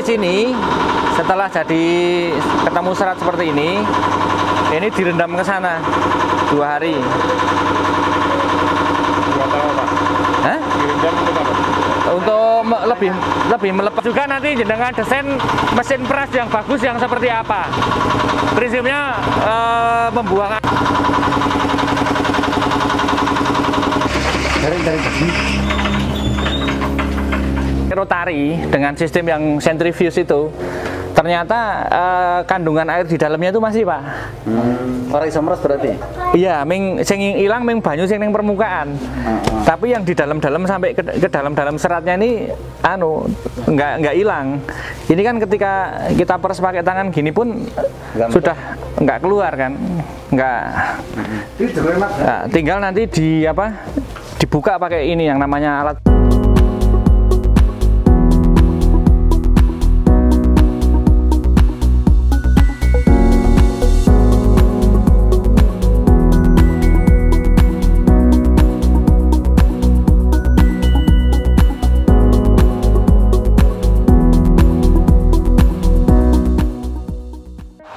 sini setelah jadi ketemu serat seperti ini direndam ke sana 2 hari. Buat apa, Pak? Hah? Direndam untuk apa? Untuk lebih melepas juga nanti jenengan desain mesin peras yang bagus yang seperti apa. Prinsipnya membuang rotari dengan sistem yang centrifuge itu ternyata kandungan air di dalamnya itu masih, Pak. Orang iso meres berarti? Iya, sing ilang banyu sing ning permukaan. Tapi yang di dalam-dalam sampai ke dalam-dalam seratnya ini nggak hilang. Ini kan ketika kita peres pakai tangan gini pun sudah nggak keluar kan. Nggak. Nah, tinggal nanti dibuka pakai ini yang namanya alat.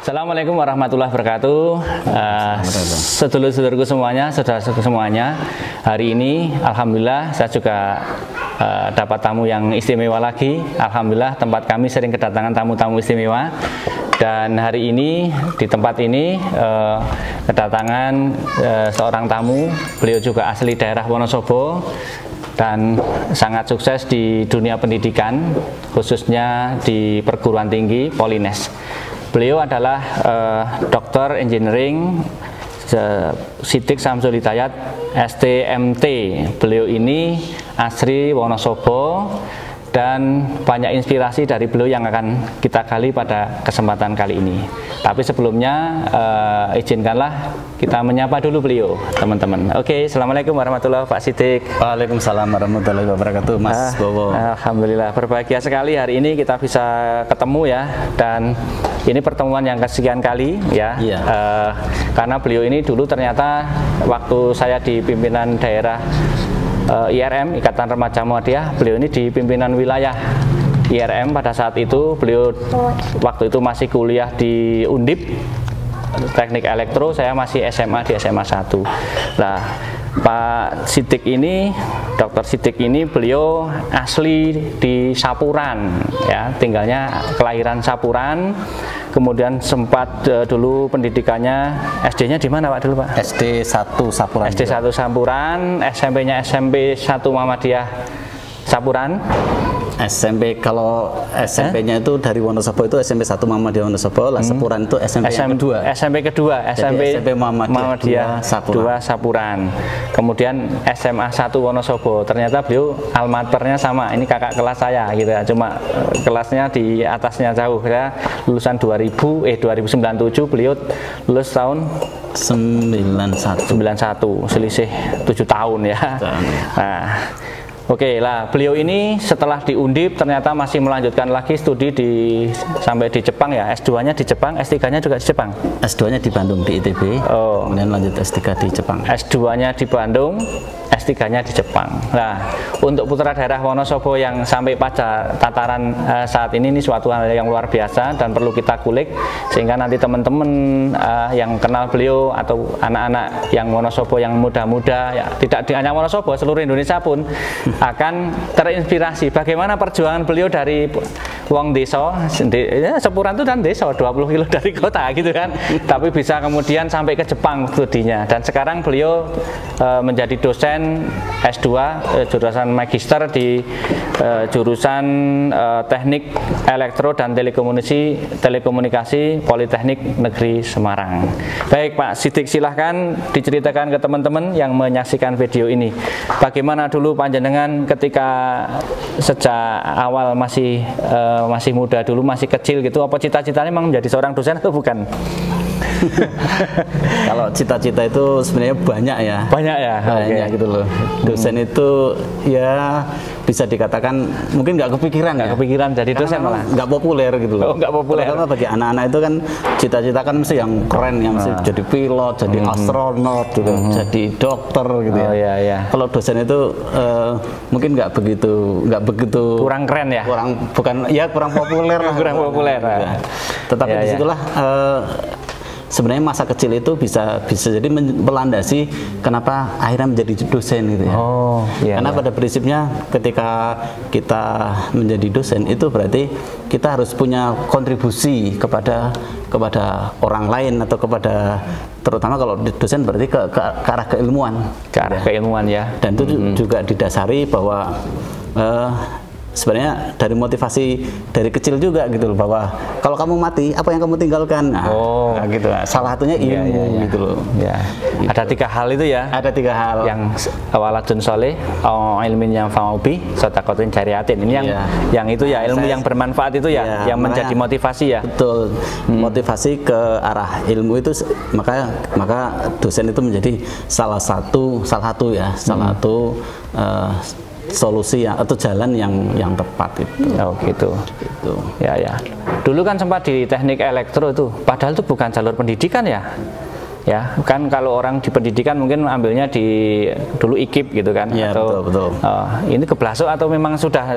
Assalamualaikum warahmatullahi wabarakatuh. Sedulur-sedulurku semuanya, saudara-saudaraku semuanya. Hari ini alhamdulillah saya juga dapat tamu yang istimewa lagi. Alhamdulillah tempat kami sering kedatangan tamu-tamu istimewa. Dan hari ini di tempat ini kedatangan seorang tamu. Beliau juga asli daerah Wonosobo dan sangat sukses di dunia pendidikan, khususnya di perguruan tinggi Polines. Beliau adalah Doktor Engineering Siddiq Samsul Hidayat STMT. Beliau ini asli Wonosobo dan banyak inspirasi dari beliau yang akan kita gali pada kesempatan kali ini. Tapi sebelumnya izinkanlah kita menyapa dulu beliau, teman-teman. Oke, assalamualaikum warahmatullahi wabarakatuh, Pak Siddiq. Waalaikumsalam warahmatullahi wabarakatuh, Mas Bowo. Alhamdulillah, berbahagia sekali hari ini kita bisa ketemu ya. Dan ini pertemuan yang kesekian kali ya. Iya. Karena beliau ini dulu ternyata waktu saya di pimpinan daerah IRM, Ikatan Remaja Muhammadiyah, beliau ini di pimpinan wilayah IRM pada saat itu. Beliau waktu itu masih kuliah di Undip Teknik Elektro, saya masih SMA di SMA 1. Nah, Pak Siddiq ini, Dr. Siddiq ini beliau asli di Sapuran ya, tinggalnya kelahiran Sapuran. Kemudian sempat dulu pendidikannya SD-nya di mana Pak dulu Pak? SD 1 Sapuran. SD 1 Sapuran, SMP-nya SMP 1 Muhammadiyah Sapuran. SMP kalau SMP-nya itu dari Wonosobo itu SMP 1 Muhammadiyah Wonosobo, lah Sapuran itu SMP yang kedua. SMP kedua, SMP Muhammadiyah 2 Sapuran. Kemudian SMA 1 Wonosobo. Ternyata beliau almaternya sama, ini kakak kelas saya gitu ya. Cuma kelasnya di atasnya jauh ya. Lulusan 2097, beliau lulus tahun 91, selisih 7 tahun ya. Nah, oke lah, beliau ini setelah di Undip ternyata masih melanjutkan lagi studi sampai di Jepang ya. S2-nya di Jepang, S3-nya juga di Jepang. S2-nya di Bandung di ITB. Kemudian lanjut S3 di Jepang. S2-nya di Bandung, S3-nya di Jepang. Nah, untuk putra daerah Wonosobo yang sampai pada tataran saat ini suatu hal yang luar biasa dan perlu kita kulik sehingga nanti teman-teman yang kenal beliau atau anak-anak yang Wonosobo yang muda-muda ya, tidak hanya Wonosobo, seluruh Indonesia pun akan terinspirasi bagaimana perjuangan beliau dari wong desa, Sapuran itu dan desa 20 kilo dari kota gitu kan, tapi bisa kemudian sampai ke Jepang studinya dan sekarang beliau menjadi dosen S2 jurusan magister di jurusan Teknik Elektro dan Telekomunikasi Politeknik Negeri Semarang. Baik Pak Siddiq, silahkan diceritakan ke teman-teman yang menyaksikan video ini bagaimana dulu panjenengan ketika sejak awal masih muda dulu, masih kecil gitu, apa cita-citanya memang menjadi seorang dosen atau bukan? Kalau cita-cita itu sebenarnya banyak ya. Banyak ya. Banyak gitu loh. Dosen itu ya bisa dikatakan mungkin nggak kepikiran Nggak kepikiran jadi dosen malah. nggak populer gitu loh. Oh, nggak populer. Karena bagi anak-anak itu kan cita-cita kan mesti yang keren, yang mesti jadi pilot, jadi astronot, gitu, jadi dokter gitu ya. Oh iya iya. Kalau dosen itu mungkin nggak begitu Kurang keren ya. kurang populer lah. Kurang populer. Ya. Tetapi Ya, disitulah sebenarnya masa kecil itu bisa jadi melandasi kenapa akhirnya menjadi dosen gitu ya. Oh, iya. Karena pada prinsipnya ketika kita menjadi dosen itu berarti kita harus punya kontribusi kepada orang lain atau kepada, terutama kalau dosen berarti ke arah keilmuan. Ke arah keilmuan ya. Dan itu juga didasari bahwa sebenarnya dari motivasi dari kecil juga gitu loh, bahwa kalau kamu mati apa yang kamu tinggalkan, nah gitu, salah satunya ilmu gitu loh ya. Gitu. Ada 3 hal itu ya, ada 3 hal yang waladun soleh, ilmin yang faubi, sotakotin jariatin, ini yang itu ya, ilmu yang bermanfaat itu ya, yang menjadi motivasi ya. Betul. Motivasi ke arah ilmu itu, maka dosen itu menjadi salah satu solusi atau jalan yang tepat itu. Oh gitu. Ya ya. Dulu kan sempat di teknik elektro itu, padahal itu bukan jalur pendidikan ya. Ya, kan kalau orang di pendidikan mungkin ambilnya dulu IKIP gitu kan, ya, atau betul. Ini keblasok atau memang sudah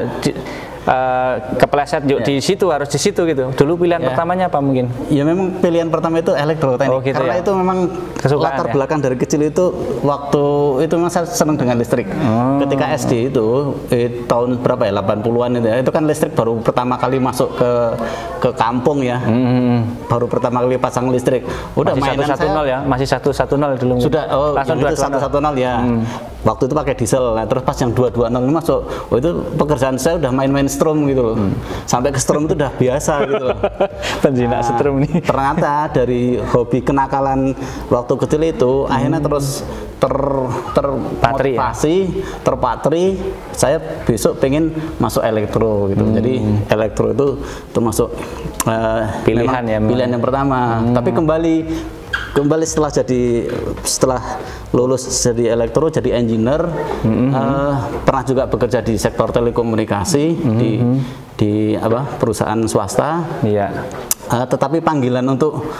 kepleset di situ, harus di situ gitu. Dulu pilihan pertamanya apa mungkin? Ya memang pilihan pertama itu elektroteknik. Gitu karena itu memang latar belakang dari kecil itu, waktu itu memang saya senang dengan listrik. Ketika SD itu tahun berapa ya, 80-an itu kan listrik baru pertama kali masuk ke kampung ya. Baru pertama kali pasang listrik. Udah masih mainan 110 ya, masih 110 dulu. Sudah, langsung 110 ya. Waktu itu pakai diesel, nah, terus pas yang 220 masuk, itu pekerjaan saya udah main-main strum gitu loh. Sampai ke strum itu udah biasa gitu loh. Penjinak strum nih. Ternyata dari hobi kenakalan waktu kecil itu akhirnya terus termotivasi, terpatri, saya besok pengen masuk elektro gitu. Jadi elektro itu termasuk pilihan yang pertama. Tapi kembali setelah lulus jadi elektro, jadi engineer, pernah juga bekerja di sektor telekomunikasi di perusahaan swasta. Iya. Tetapi panggilan untuk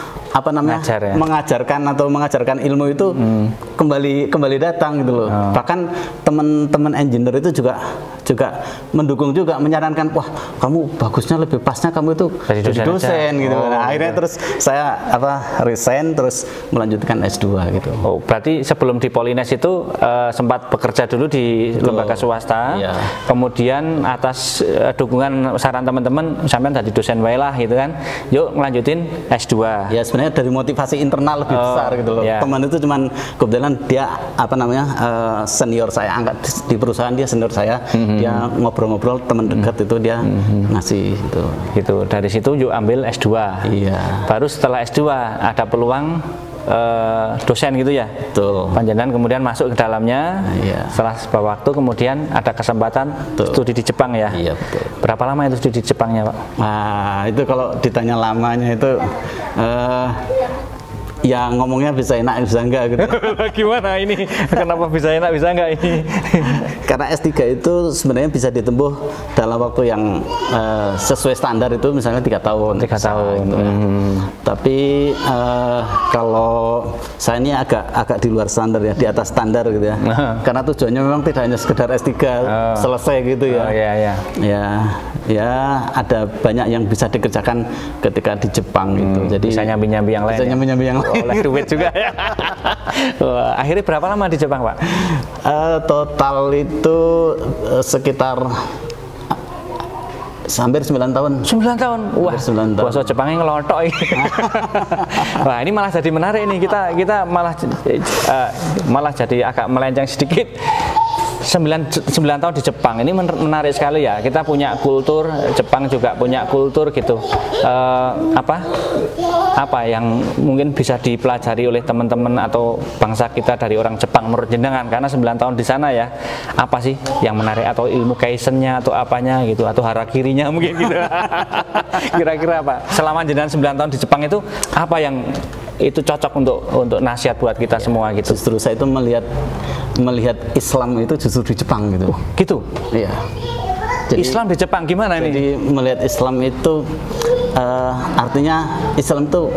mengajarkan ilmu itu kembali datang gitu loh. Bahkan teman-teman engineer itu juga mendukung juga, menyarankan, wah kamu bagusnya lebih pasnya kamu itu jadi dosen gitu. Nah, akhirnya terus saya resign terus melanjutkan S2 gitu. Oh, berarti sebelum di Polines itu sempat bekerja dulu di lembaga swasta. Iya. Kemudian atas dukungan saran teman-teman sampean jadi dosen wae lah gitu kan. Yuk ngelanjutin S2. Ya sebenarnya dari motivasi internal lebih besar gitu loh. Yeah. Teman itu cuman kebetulan dia senior saya, angkat di perusahaan dia senior saya. Dia ngobrol-ngobrol, teman dekat itu dia ngasih gitu. Gitu. Dari situ yuk ambil S2. Iya. Baru setelah S2 ada peluang dosen gitu ya. Betul. Panjenengan kemudian masuk ke dalamnya. Iya. Setelah beberapa waktu kemudian ada kesempatan studi di Jepang ya. Iya, betul. Berapa lama itu studi di Jepangnya, Pak? Nah, itu kalau ditanya lamanya itu ya ngomongnya bisa enak bisa enggak gitu. Gimana ini? Kenapa bisa enak bisa enggak ini? Karena S3 itu sebenarnya bisa ditempuh dalam waktu yang sesuai standar itu misalnya 3 tahun. 3 tahun. Gitu, ya. Tapi kalau saya ini agak di luar standar ya, di atas standar gitu ya. Karena tujuannya memang tidak hanya sekedar S3 selesai gitu ya. Ya ada banyak yang bisa dikerjakan ketika di Jepang gitu. Jadi bisa nyambi-nyambi yang lain. Bisa nyambi-nyambi yang lain. Oleh duit juga ya. Wah, akhirnya berapa lama di Jepang, Pak? Total itu sekitar hampir 9 tahun. 9 tahun? Wah, 9 tahun. Bahasa Jepangnya ngelotok ini. Wah, ini malah jadi menarik nih. Kita malah jadi agak melenceng sedikit. 9 tahun di Jepang ini menarik sekali ya. Kita punya kultur, Jepang juga punya kultur gitu. Apa yang mungkin bisa dipelajari oleh teman-teman atau bangsa kita dari orang Jepang menurut jenengan, karena 9 tahun di sana ya. Apa sih yang menarik, atau ilmu kaizennya atau apanya gitu, atau harakirinya mungkin gitu. Kira-kira apa? Selama jenengan 9 tahun di Jepang itu apa yang itu cocok untuk nasihat buat kita semua gitu. Justru saya itu melihat Islam itu justru di Jepang gitu. Gitu. Iya. Islam di Jepang gimana ini? Jadi melihat Islam itu artinya Islam itu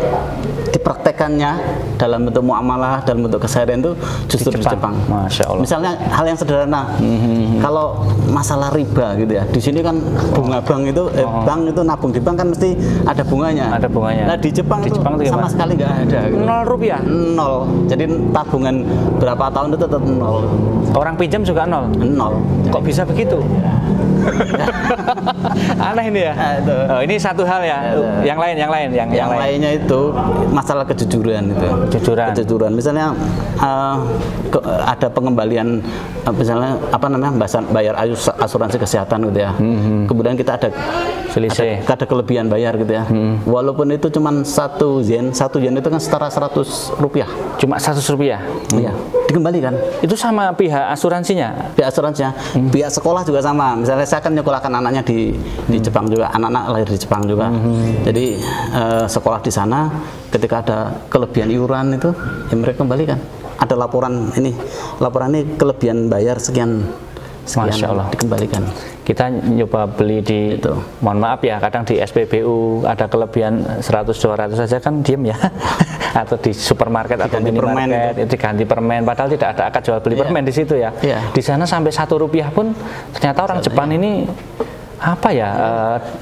dipraktekannya dalam bentuk muamalah, dalam bentuk keseharian itu justru di Jepang. Masya Allah. Misalnya hal yang sederhana, kalau masalah riba gitu ya, di sini kan bunga bank itu, bank itu nabung di bank kan mesti ada bunganya. Ada bunganya. Nah di Jepang itu sama sekali nggak ada. Gitu. 0 rupiah. 0. Jadi tabungan berapa tahun itu tetap 0. Orang pinjam juga 0. 0. Kok bisa begitu? Aneh ini ya. Oh, ini satu hal ya. Yang lainnya itu masalah kejujuran itu. Kejujuran. Misalnya ada pengembalian, misalnya apa namanya, bayar asuransi kesehatan gitu ya. Kemudian kita ada kelebihan bayar gitu ya. Walaupun itu cuma 1 yen itu kan setara 100 rupiah. Cuma 100 rupiah. Iya. Dikembalikan. Itu sama pihak asuransinya. Pihak asuransinya. Pihak sekolah juga sama. Misalnya saya kan nyekolahkan anaknya di Jepang juga, anak-anak lahir di Jepang juga. Jadi sekolah di sana, ketika ada kelebihan iuran itu, ya mereka kembalikan. Ada laporan ini kelebihan bayar sekian Masya Allah. Dikembalikan. Kita nyoba beli di itu. Mohon maaf ya, kadang di SPBU ada kelebihan 100-200 saja kan diem ya. Atau di supermarket atau minimarket itu diganti permen, padahal tidak ada akad jual beli permen di situ ya. Di sana sampai 1 rupiah pun ternyata orang Jepang ini apa ya,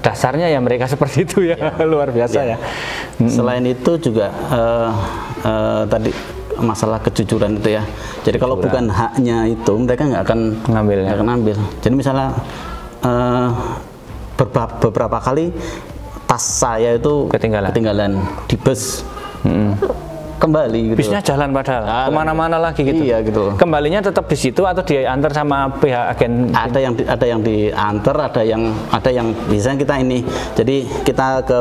dasarnya ya mereka seperti itu ya. Luar biasa ya. Selain itu juga tadi masalah kejujuran itu ya. Jadi kalau bukan haknya itu mereka nggak akan ngambil. Jadi misalnya beberapa kali tas saya itu ketinggalan di bus. Kembali gitu. Bisnya jalan padahal kemana-mana lagi gitu. Iya gitu. Kembalinya tetap di situ atau diantar sama pihak agen? Ada yang diantar, ada yang biasanya kita ini. Jadi kita ke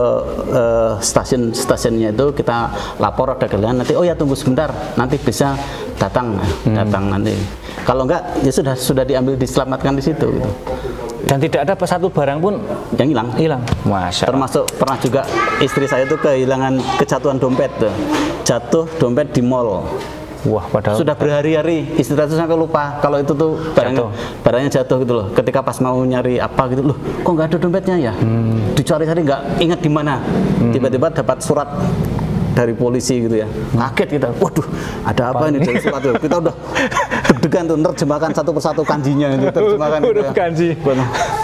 stasiunnya itu kita lapor ada kalian nanti. Oh ya tunggu sebentar, nanti bisa datang nanti. Kalau enggak ya sudah diambil, diselamatkan di situ. Gitu. Dan tidak ada satu barang pun yang hilang. Masya Allah. Termasuk pernah juga istri saya itu kejatuhan dompet tuh. Jatuh dompet di mall. Wah, padahal sudah berhari-hari istri saya sampai lupa kalau itu tuh barangnya jatuh gitu loh. Ketika pas mau nyari apa gitu loh, kok nggak ada dompetnya ya? Dicari-cari nggak ingat di mana. Tiba-tiba dapat surat dari polisi gitu ya. Kaget kita. Waduh, ada apa ini dari surat itu? Kita udah deg-degan tuh nerjemahkan satu persatu kanjinya itu, terjemahkan gitu ya. Kanji.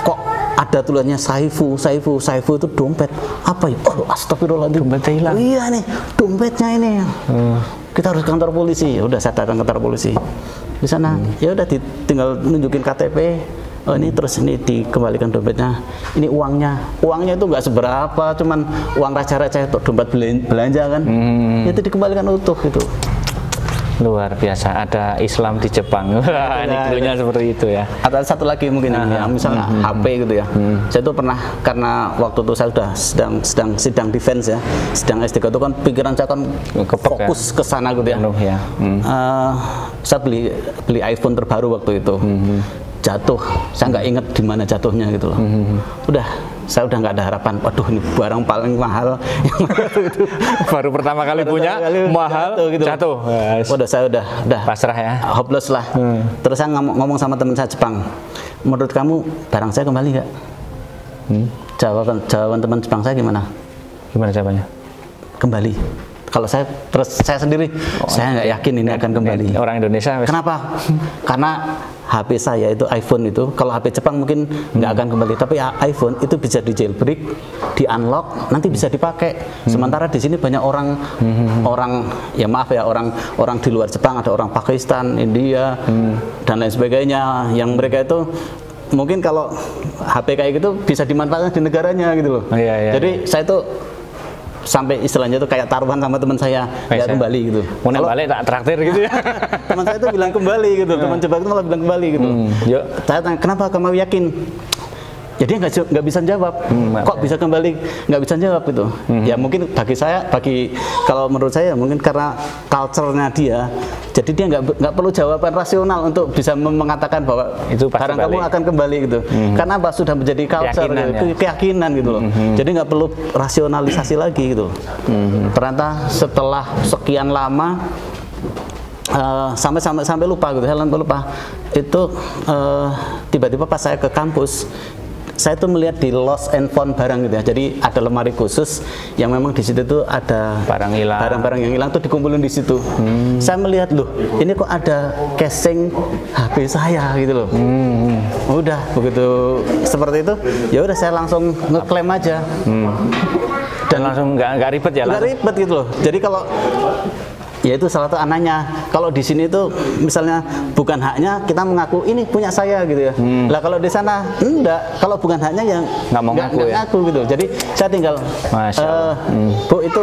Kok ada tulisannya Saifu itu dompet. Apa ya? Oh, astagfirullahaladzim. Dompetnya hilang. Oh, iya nih, dompetnya ini. Kita harus ke kantor polisi. Ya udah, saya datang ke kantor polisi. Di sana, ya udah tinggal nunjukin KTP. Oh ini terus ini dikembalikan dompetnya. Ini uangnya itu nggak seberapa, cuman uang receh-receh untuk dompet belanja kan. Itu dikembalikan utuh gitu. Luar biasa, ada Islam di Jepang. Wah, ini dulunya seperti itu ya. Ada satu lagi mungkin ini ya, misalnya HP gitu ya. Saya tuh pernah, karena waktu itu saya sudah sedang sidang defense ya, sidang S3 itu kan pikiran saya kan fokus ke sana gitu ya. Saya beli iPhone terbaru waktu itu. Jatuh, saya nggak inget di mana jatuhnya gitu loh. Saya udah nggak ada harapan. Waduh, ini barang paling mahal yang itu. Baru pertama kali punya, mahal, jatuh. Waduh, saya udah pasrah ya, hopeless lah. Terus saya ngomong sama teman saya Jepang, menurut kamu barang saya kembali nggak? Jawaban teman Jepang saya gimana? Gimana jawabannya? Kembali. Kalau saya sendiri, saya nggak yakin ini akan kembali. Orang Indonesia. Kenapa? Karena HP saya itu iPhone itu, kalau HP Jepang mungkin nggak akan kembali, tapi iPhone itu bisa di jailbreak, di unlock, nanti bisa dipakai. Sementara di sini banyak orang ya maaf ya, orang di luar Jepang, ada orang Pakistan, India dan lain sebagainya, yang mereka itu mungkin kalau HP kayak gitu bisa dimanfaatkan di negaranya gitu loh. Jadi saya tuh sampai istilahnya itu kayak taruhan sama teman saya, ya kembali gitu. Mau balik tak traktir gitu ya. Teman saya itu bilang kembali gitu, teman Jepang itu malah bilang kembali gitu. Saya tanya, kenapa kamu yakin? ya dia nggak bisa jawab. Kok bisa kembali nggak bisa jawab gitu? Ya mungkin bagi kalau menurut saya mungkin karena culture-nya dia, jadi dia nggak perlu jawaban rasional untuk bisa mengatakan bahwa itu barang kamu akan kembali gitu. Karena apa, sudah menjadi culture, keyakinan gitu loh. Jadi nggak perlu rasionalisasi lagi gitu. Ternyata setelah sekian lama sampai lupa gitu, saya lupa itu tiba-tiba pas saya ke kampus, saya tuh melihat di lost and found barang gitu ya. Jadi ada lemari khusus yang memang di situ tuh ada barang-barang yang hilang tuh dikumpulin di situ. Saya melihat, loh, ini kok ada casing HP saya gitu loh. Udah begitu seperti itu, ya udah saya langsung ngeklaim aja. Dan langsung nggak ribet ya? Nggak ribet gitu loh. Jadi kalau ya itu salah satu anehnya. Kalau di sini tuh misalnya bukan haknya, kita mengaku ini punya saya gitu ya. Lah kalau di sana enggak, kalau bukan haknya yang nggak ngaku gitu. Jadi saya tinggal Bu, itu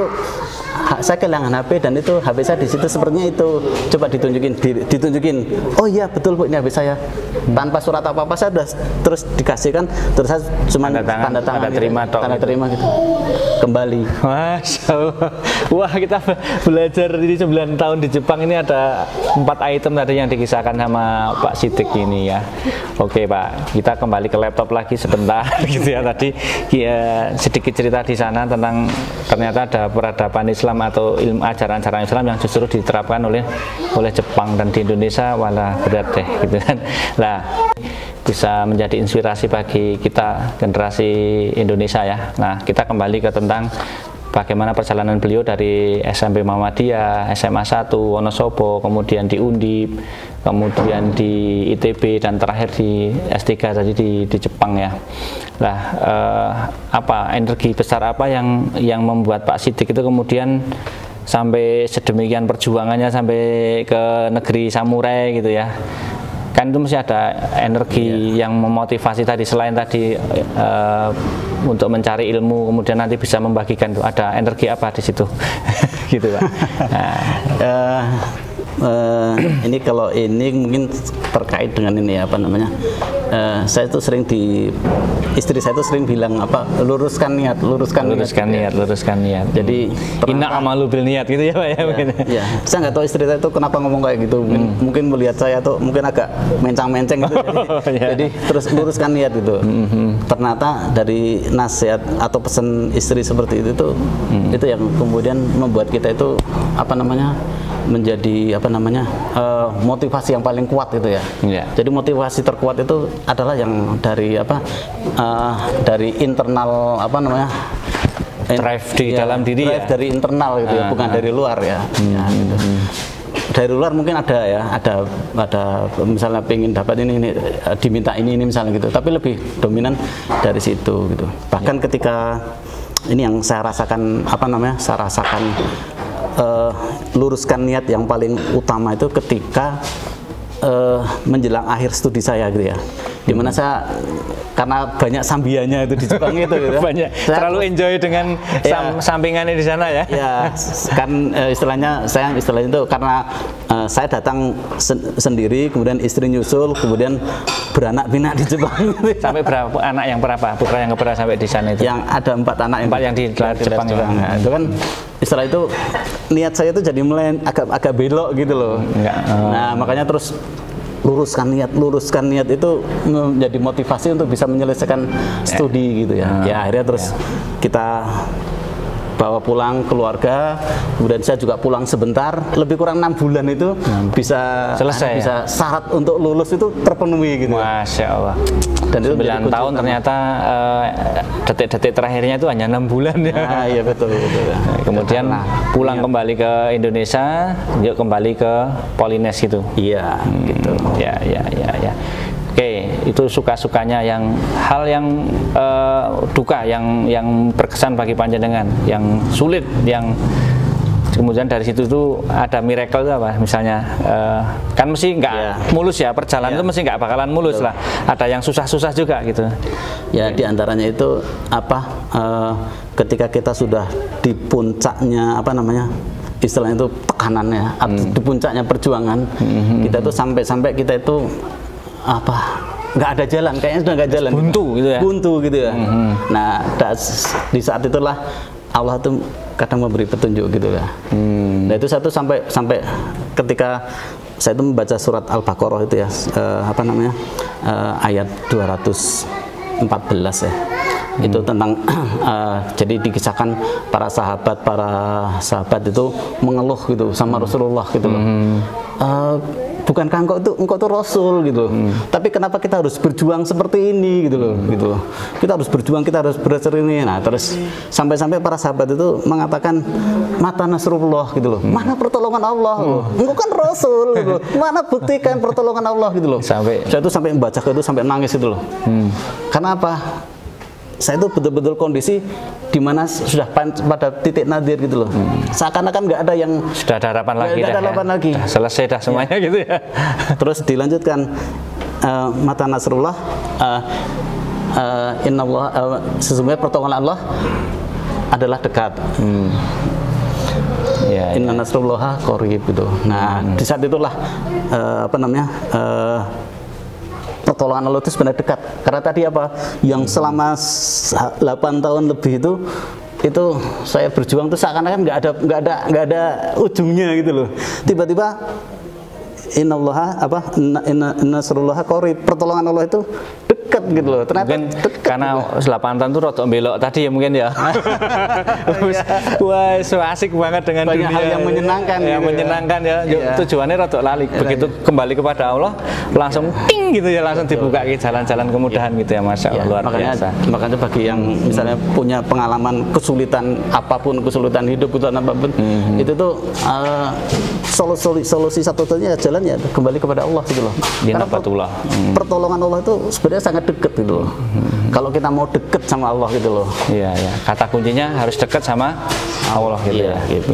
saya kehilangan HP dan itu HP saya di situ sepertinya itu, coba ditunjukin. Oh iya betul Bu, ini HP saya. Tanpa surat apa-apa saya udah terus dikasihkan, terus saya cuma tanda tangan tanda terima gitu. Kembali. Masya Allah. Wah, kita belajar ini 9 tahun di Jepang, ini ada 4 item tadi yang dikisahkan sama Pak Siddiq ini ya. Oke Pak, kita kembali ke laptop lagi sebentar gitu ya. Tadi ya, sedikit cerita di sana tentang ternyata ada peradaban Islam atau ilmu ajaran-ajaran Islam yang justru diterapkan oleh Jepang, dan di Indonesia walah berat deh gitu kan. Lah, bisa menjadi inspirasi bagi kita generasi Indonesia ya. Nah, kita kembali ke tentang bagaimana perjalanan beliau dari SMP Muhammadiyah, SMA 1 Wonosobo, kemudian di Undip, kemudian di ITB, dan terakhir di S3 tadi di Jepang ya. Lah, apa energi besar apa yang membuat Pak Siddiq itu kemudian sampai sedemikian perjuangannya sampai ke negeri samurai gitu ya? Kan itu mesti ada energi yang memotivasi tadi, selain tadi untuk mencari ilmu kemudian nanti bisa membagikan, itu ada energi apa di situ? Gitu Pak. Ini kalau ini mungkin terkait dengan ini apa namanya, saya tuh sering istri saya tuh sering bilang apa, luruskan niat. Jadi inna amalu bil niat gitu ya Pak ya, mungkin. Ya, saya nggak tahu istri saya tuh kenapa ngomong kayak gitu. Mungkin melihat saya tuh mungkin agak mencang-menceng gitu. Jadi terus luruskan niat gitu. Ternyata dari nasihat atau pesan istri seperti itu tuh, itu yang kemudian membuat kita itu apa namanya, menjadi apa namanya, motivasi yang paling kuat itu ya. Jadi motivasi terkuat itu adalah yang dari apa, dari internal apa namanya, drive di dalam diri, drive ya? Dari internal gitu ya, bukan dari luar ya. Gitu. Dari luar mungkin ada misalnya pengen dapat ini diminta ini misalnya gitu, tapi lebih dominan dari situ gitu. Bahkan ketika ini yang saya rasakan apa namanya, luruskan niat yang paling utama itu ketika menjelang akhir studi saya gitu ya, dimana saya karena banyak sambiannya itu di Jepang itu gitu. Banyak, terlalu enjoy dengan sampingannya di sana ya. Ya, kan istilahnya itu karena saya datang sendiri, kemudian istri nyusul, kemudian beranak pinak di Jepang. Sampai berapa anak yang berapa? Putra yang keberapa sampai di sana itu? Yang ada 4 anak yang di Jepang. Nah, itu kan istilah itu niat saya itu jadi agak belok gitu loh. Nah, makanya terus luruskan niat itu menjadi motivasi untuk bisa menyelesaikan studi gitu ya. Ya akhirnya terus kita bawa pulang keluarga, kemudian saya juga pulang sebentar, lebih kurang 6 bulan itu bisa selesai, bisa syarat untuk lulus itu terpenuhi gitu. Masya Allah. Dan 9 tahun ternyata detik-detik terakhirnya itu hanya 6 bulan ya. Nah, iya betul. Kemudian pulang kembali ke Indonesia, yuk kembali ke Polines gitu. Iya, gitu. Ya. Oke, itu suka-sukanya hal yang duka yang berkesan bagi panjenengan, yang sulit, yang kemudian dari situ tuh ada miracle itu apa? Misalnya kan mesti nggak mulus ya, perjalanan itu mesti nggak bakalan mulus lah. Ada yang susah-susah juga gitu. Ya, diantaranya itu apa? Ketika kita sudah di puncaknya apa namanya? Istilahnya itu tekanannya, di puncaknya perjuangan, kita tuh sampai kita itu apa, nggak ada jalan, kayaknya sudah nggak jalan. Buntu gitu ya. Buntu gitu ya. Nah, di saat itulah Allah tuh kadang memberi petunjuk gitu ya. Nah, itu satu sampai ketika saya itu membaca surat Al-Baqarah itu ya, ayat 214 ya. Itu tentang jadi dikisahkan para sahabat itu mengeluh gitu sama Rasulullah gitu loh. Bukankah engkau tuh Rasul gitu, tapi kenapa kita harus berjuang seperti ini gitu loh, gitu. Kita harus berjuang, kita harus belajar ini. Nah, terus sampai para sahabat itu mengatakan, mata Nasrullah gitu loh, mana pertolongan Allah? Engkau kan Rasul gitu, mana buktikan pertolongan Allah gitu loh. Saya itu sampai membaca itu sampai nangis itu loh. Karena apa? Saya itu betul-betul kondisi di mana sudah pada titik nadir gitu loh. Seakan-akan nggak ada yang sudah ada harapan lagi, lagi. Selesai dah semuanya gitu ya. Terus dilanjutkan mata Nasrullah, Innallah, sesungguhnya pertolongan Allah adalah dekat. Inna Nasrullah qarib gitu. Nah, di saat itulah pertolongan Allah itu sebenarnya dekat. Karena tadi apa? Yang selama 8 tahun lebih itu saya berjuang tuh seakan-akan nggak ada ujungnya gitu loh. Tiba-tiba inna nasrullaha qarib, pertolongan Allah itu dekat gitu loh. Ternyata mungkin karena 8 tahun itu rotok belok tadi ya mungkin ya. Wah, so asik banget dengan banyak dunia hal yang menyenangkan ya, gitu menyenangkan ya. Tujuannya rotok lali. Begitu kembali kepada Allah langsung ting gitu ya, langsung dibuka jalan-jalan kemudahan gitu ya, Masya Allah, luar biasa. Makanya bagi yang misalnya punya pengalaman kesulitan apapun, kesulitan hidup, kesulitan apapun, itu tuh solusi satu-satunya jalan ya kembali kepada Allah gitu loh. Karena pertolongan Allah itu sebenarnya sangat dekat gitu loh. Kalau kita mau dekat sama Allah gitu loh. Iya, ya. Kata kuncinya harus dekat sama Allah gitu ya. Gitu.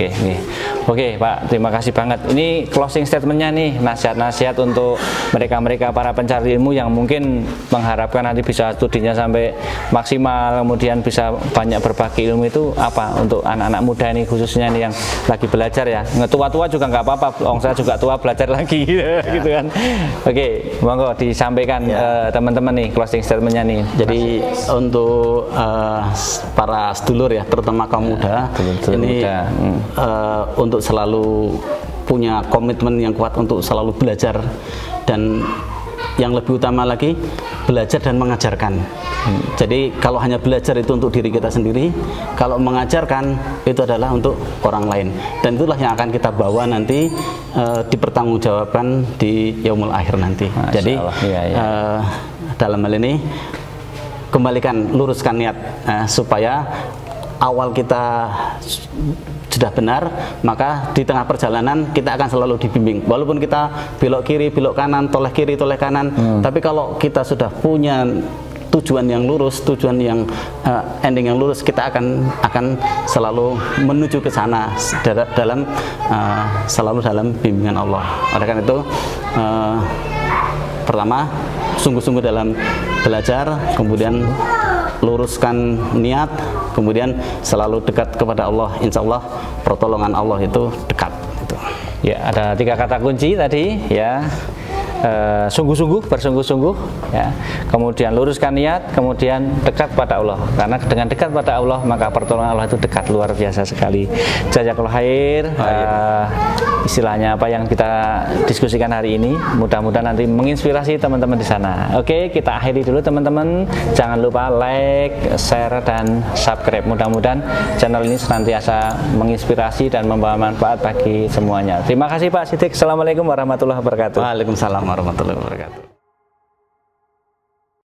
Oke, Pak, terima kasih banget. Ini closing statementnya nih, nasihat-nasihat untuk mereka-mereka para pencari ilmu yang mungkin mengharapkan nanti bisa studinya sampai maksimal, kemudian bisa banyak berbagi ilmu, itu apa untuk anak-anak muda ini khususnya nih yang lagi belajar ya. Ngetua-tua juga nggak apa-apa, saya juga tua belajar lagi gitu kan. Oke, monggo disampaikan teman-teman nih closing statementnya nih. Jadi untuk para sedulur ya, terutama kaum muda, ini untuk selalu punya komitmen yang kuat untuk selalu belajar, dan yang lebih utama lagi belajar dan mengajarkan. Jadi kalau hanya belajar itu untuk diri kita sendiri, kalau mengajarkan itu adalah untuk orang lain, dan itulah yang akan kita bawa nanti dipertanggungjawabkan di yaumul akhir nanti. Masya Jadi dalam hal ini luruskan niat supaya awal kita sudah benar, maka di tengah perjalanan kita akan selalu dibimbing. Walaupun kita belok kiri, belok kanan, toleh kiri, toleh kanan, tapi kalau kita sudah punya tujuan yang lurus, tujuan yang ending yang lurus, kita akan selalu menuju ke sana selalu dalam bimbingan Allah. Oleh karena itu, pertama, sungguh-sungguh dalam belajar, kemudian luruskan niat, kemudian selalu dekat kepada Allah. Insya Allah pertolongan Allah itu dekat. Ya, ada 3 kata kunci tadi ya. Sungguh-sungguh, bersungguh-sungguh ya. Kemudian luruskan niat, kemudian dekat pada Allah. Karena dengan dekat pada Allah, maka pertolongan Allah itu dekat, luar biasa sekali. Jazakallahu khair. Istilahnya apa yang kita diskusikan hari ini, mudah-mudahan nanti menginspirasi teman-teman di sana. Oke, kita akhiri dulu teman-teman. Jangan lupa like, share, dan subscribe. Mudah-mudahan channel ini senantiasa menginspirasi dan membawa manfaat bagi semuanya. Terima kasih Pak Siddiq. Assalamualaikum warahmatullahi wabarakatuh. Waalaikumsalam warahmatullahi wabarakatuh.